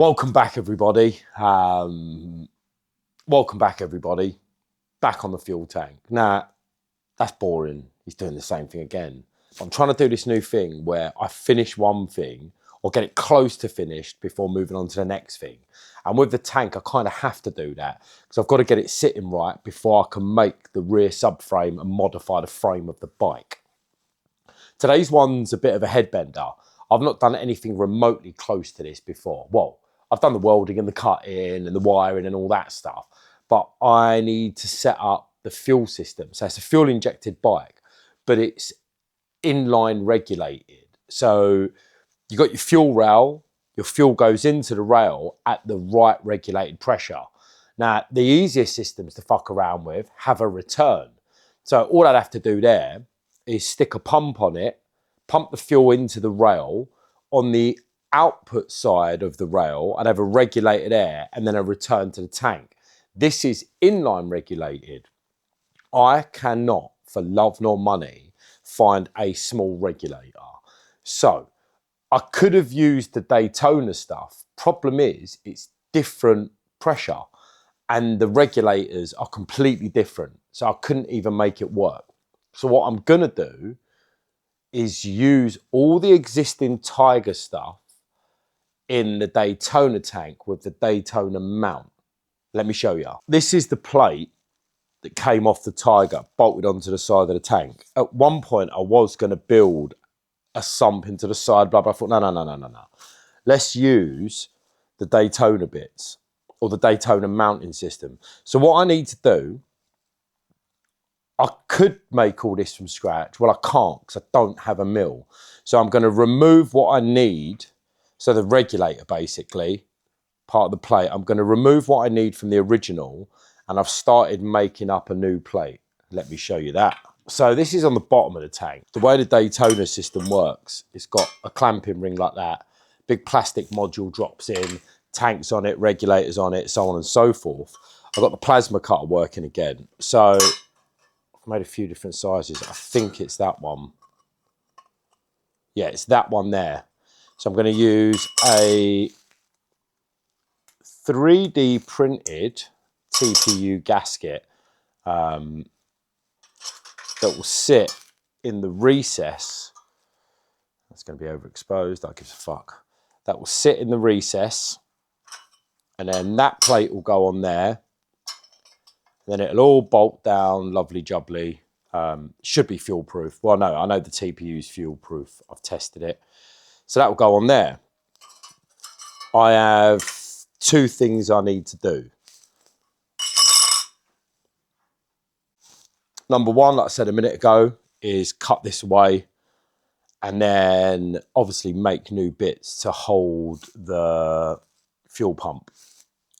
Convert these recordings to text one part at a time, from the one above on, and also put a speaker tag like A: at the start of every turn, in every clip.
A: Welcome back, everybody. Welcome back, everybody. Back on the fuel tank. Now, that's boring. He's doing the same thing again. I'm trying to do this new thing where I finish one thing or get it close to finished before moving on to the next thing. And with the tank, I kind of have to do that because I've got to get it sitting right before I can make the rear subframe and modify the frame of the bike. Today's one's a bit of a headbender. I've not done anything remotely close to this before. Well, I've done the welding and the cutting and the wiring and all that stuff, but I need to set up the fuel system. So it's a fuel injected bike, but it's inline regulated. So you've got your fuel rail, your fuel goes into the rail at the right regulated pressure. Now, the easiest systems to fuck around with have a return. So all I'd have to do there is stick a pump on it, pump the fuel into the rail. On the output side of the rail, I'd have a regulated air and then a return to the tank. This is inline regulated. I cannot, for love nor money, find a small regulator. So I could have used the Daytona stuff. Problem is, it's different pressure and the regulators are completely different. So I couldn't even make it work. So what I'm gonna do is use all the existing Tiger stuff in the Daytona tank with the Daytona mount. Let me show you. This is the plate that came off the Tiger, bolted onto the side of the tank. At one point, I was going to build a sump into the side, blah, blah. I thought, no. Let's use the Daytona bits or the Daytona mounting system. So what I need to do, I could make all this from scratch. Well, I can't because I don't have a mill. So I'm going to remove what I need. So the regulator, basically, part of the plate, I'm going to remove what I need from the original, and I've started making up a new plate. Let me show you that. So this is on the bottom of the tank. The way the Daytona system works, it's got a clamping ring like that. Big plastic module drops in, tanks on it, regulators on it, so on and so forth. I've got the plasma cutter working again. So I've made a few different sizes. I think it's that one. Yeah, it's that one there. So I'm going to use a 3D printed TPU gasket that will sit in the recess. That's going to be overexposed. That gives a fuck. That will sit in the recess, and then that plate will go on there. Then it'll all bolt down, lovely jubbly. Should be fuel proof. Well, no, I know the TPU is fuel proof. I've tested it. So that will go on there. I have two things I need to do. Number one, like I said a minute ago, is cut this away and then obviously make new bits to hold the fuel pump.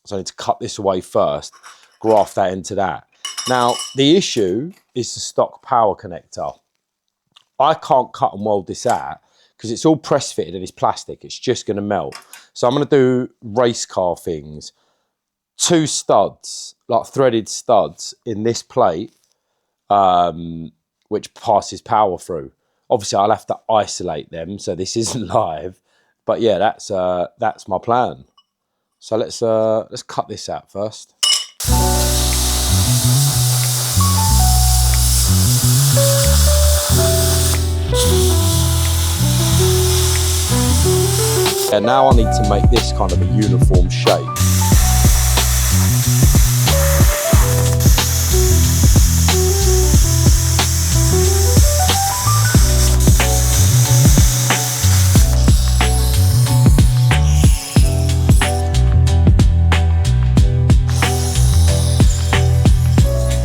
A: So I need to cut this away first, graft that into that. Now, the issue is the stock power connector. I can't cut and weld this out because it's all press fitted and it's plastic. It's just going to melt. So I'm going to do race car things. 2 studs, like threaded studs in this plate, which passes power through. Obviously, I'll have to isolate them, so this isn't live. But yeah, that's my plan. So let's cut this out first. And now I need to make this kind of a uniform shape.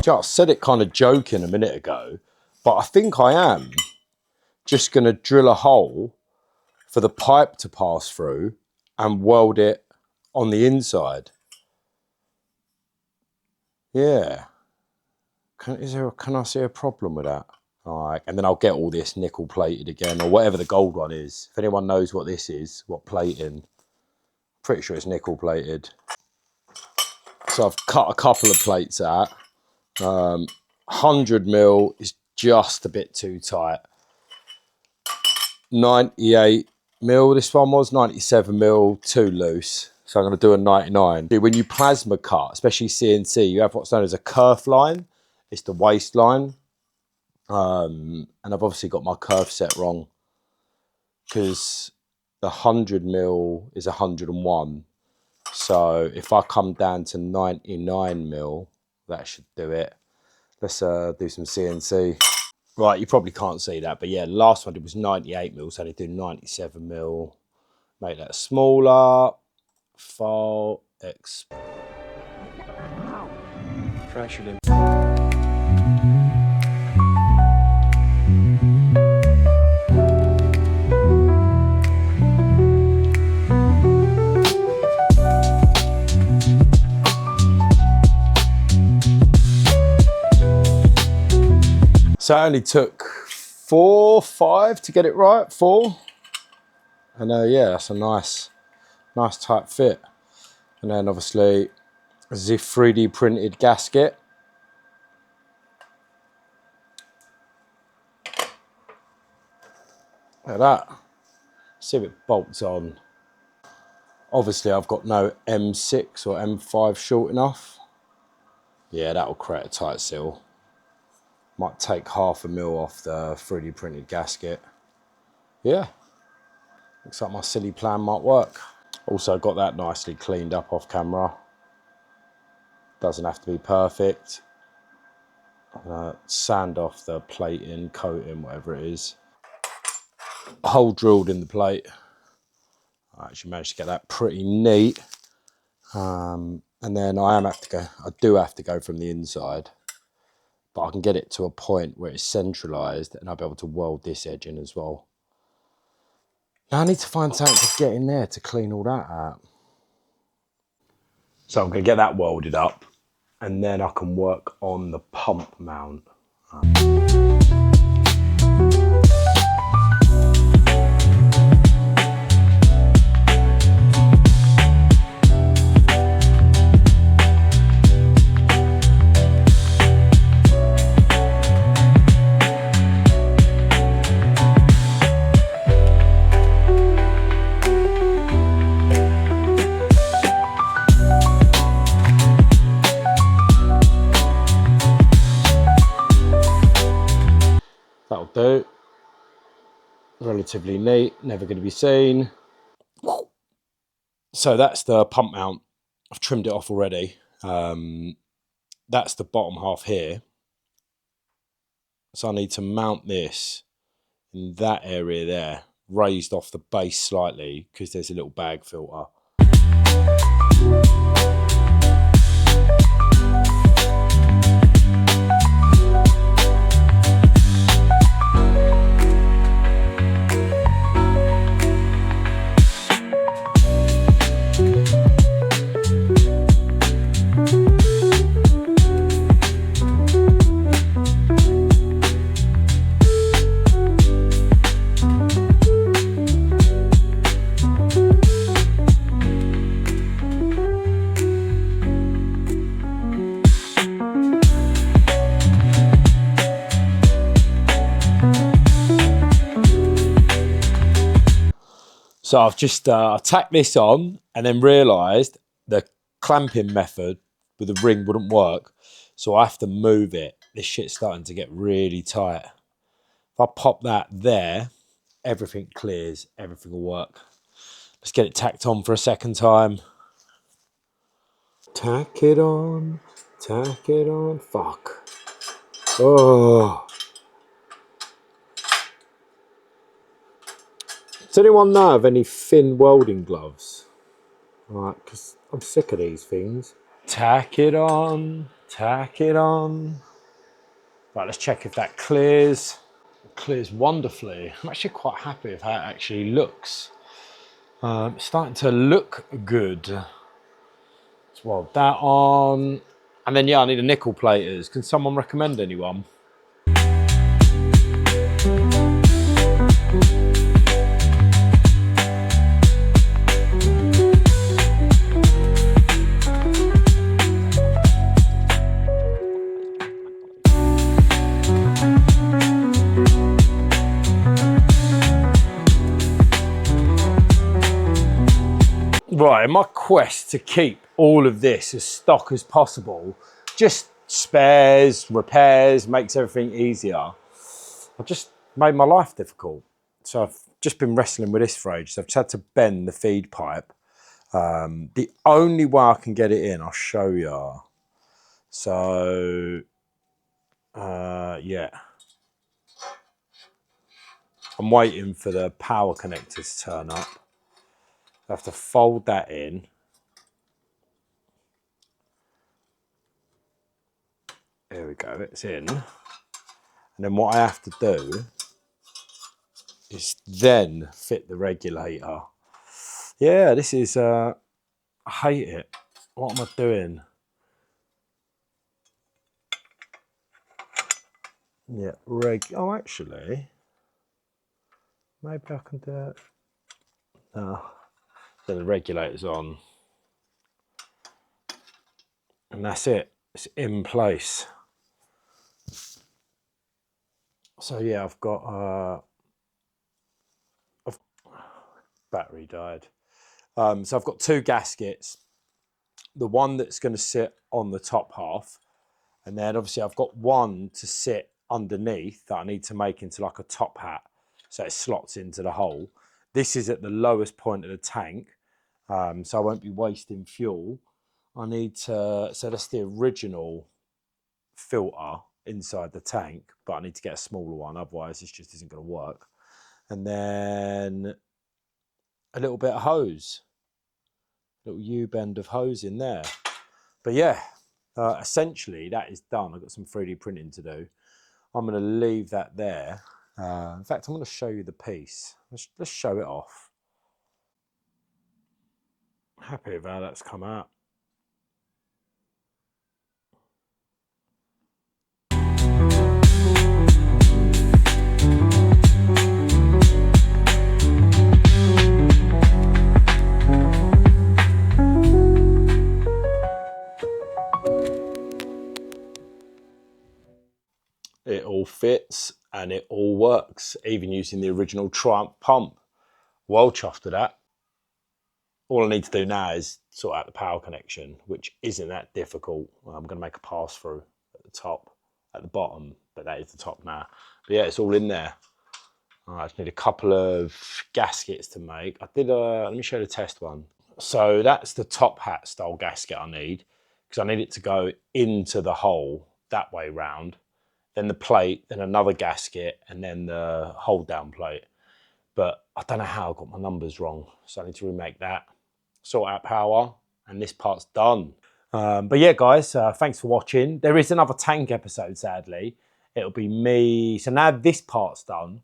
A: I said it kind of joking a minute ago, but I think I am just going to drill a hole for the pipe to pass through and weld it on the inside. Yeah. Can I see a problem with that? All right, and then I'll get all this nickel plated again, or whatever the gold one is. If anyone knows what this is, what plating, pretty sure it's nickel plated. So I've cut a couple of plates out. 100mm is just a bit too tight. 98mm, this one was 97mm, too loose. So I'm going to do a 99. When you plasma cut, especially CNC, you have what's known as a kerf line. It's the waistline. And I've obviously got my kerf set wrong because the 100mm is 101. So if I come down to 99mm, that should do it. Let's do some CNC. Right, you probably can't see that, but yeah, the last one it was 98mm, so they do 97mm. Make that smaller. File, fractured in. So it only took 4, 5 to get it right, 4. And yeah, that's a nice tight fit. And then obviously the 3D printed gasket. Look at that. See if it bolts on. Obviously I've got no M6 or M5 short enough. Yeah, that'll create a tight seal. Might take 1/2 mil off the 3D printed gasket. Yeah, looks like my silly plan might work. Also got that nicely cleaned up off camera. Doesn't have to be perfect. Sand off the plating, coating, whatever it is. Hole drilled in the plate. I actually managed to get that pretty neat. And then I do have to go from the inside, but I can get it to a point where it's centralized and I'll be able to weld this edge in as well. Now I need to find something to get in there to clean all that out. So I'm going to get that welded up and then I can work on the pump mount. That'll do. Relatively neat, never going to be seen. So that's the pump mount. I've trimmed it off already. That's the bottom half here. So I need to mount this in that area there, raised off the base slightly because there's a little bag filter. So I've just tacked this on and then realised the clamping method with the ring wouldn't work. So I have to move it. This shit's starting to get really tight. If I pop that there, everything clears, everything will work. Let's get it tacked on for a second time. Tack it on, fuck. Oh. Does anyone know of any thin welding gloves? Right, because I'm sick of these things. Tack it on, tack it on. Right, let's check if that clears. It clears wonderfully. I'm actually quite happy with how it actually looks. It's starting to look good. Let's weld that on. And then, yeah, I need a nickel platers. Can someone recommend anyone? Right, in my quest to keep all of this as stock as possible, just spares, repairs, makes everything easier, I've just made my life difficult. So I've just been wrestling with this for ages. So I've just had to bend the feed pipe. The only way I can get it in, I'll show you. So, yeah. I'm waiting for the power connector to turn up. I have to fold that in. There we go, it's in. And then what I have to do is then fit the regulator. Yeah, this is, I hate it. What am I doing? Yeah, oh, actually, maybe I can do it. No, then the regulator's on. And that's it, it's in place. So yeah, I've got, battery died. So I've got two gaskets. The one that's going to sit on the top half, and then obviously I've got one to sit underneath that I need to make into like a top hat, so it slots into the hole. This is at the lowest point of the tank, so I won't be wasting fuel. I need to, so that's the original filter inside the tank, but I need to get a smaller one, otherwise this just isn't going to work. And then a little bit of hose, little U-bend of hose in there. But yeah, essentially that is done. I've got some 3D printing to do. I'm going to leave that there. In fact, I'm going to show you the piece. Let's show it off. Happy with how that's come out. It all fits and it all works, even using the original Triumph pump. Well chuffed with that. All I need to do now is sort out the power connection, which isn't that difficult. I'm going to make a pass through at the top, at the bottom, but that is the top now. But yeah, it's all in there. I just need a couple of gaskets to make. I did let me show you the test one. So that's the top hat style gasket I need, because I need it to go into the hole that way round. Then the plate, then another gasket, and then the hold down plate. But I don't know how I got my numbers wrong, so I need to remake that, sort out power, and this part's done. But yeah, guys, thanks for watching. There is another tank episode, sadly. It'll be me. So now this part's done,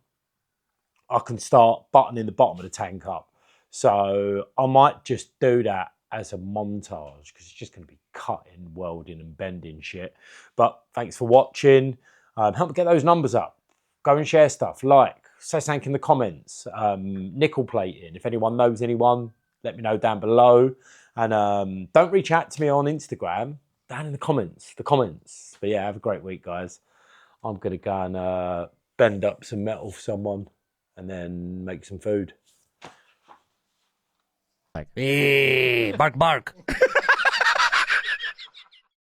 A: I can start buttoning the bottom of the tank up. So I might just do that as a montage, because it's just going to be cutting, welding and bending shit. But thanks for watching. Help me get those numbers up. Go and share stuff, like, say something in the comments. Nickel plating, if anyone knows anyone, let me know down below. And don't reach out to me on Instagram, down in the comments. But yeah, have a great week, guys. I'm going to go and bend up some metal for someone and then make some food.
B: Like, hey, bark, bark.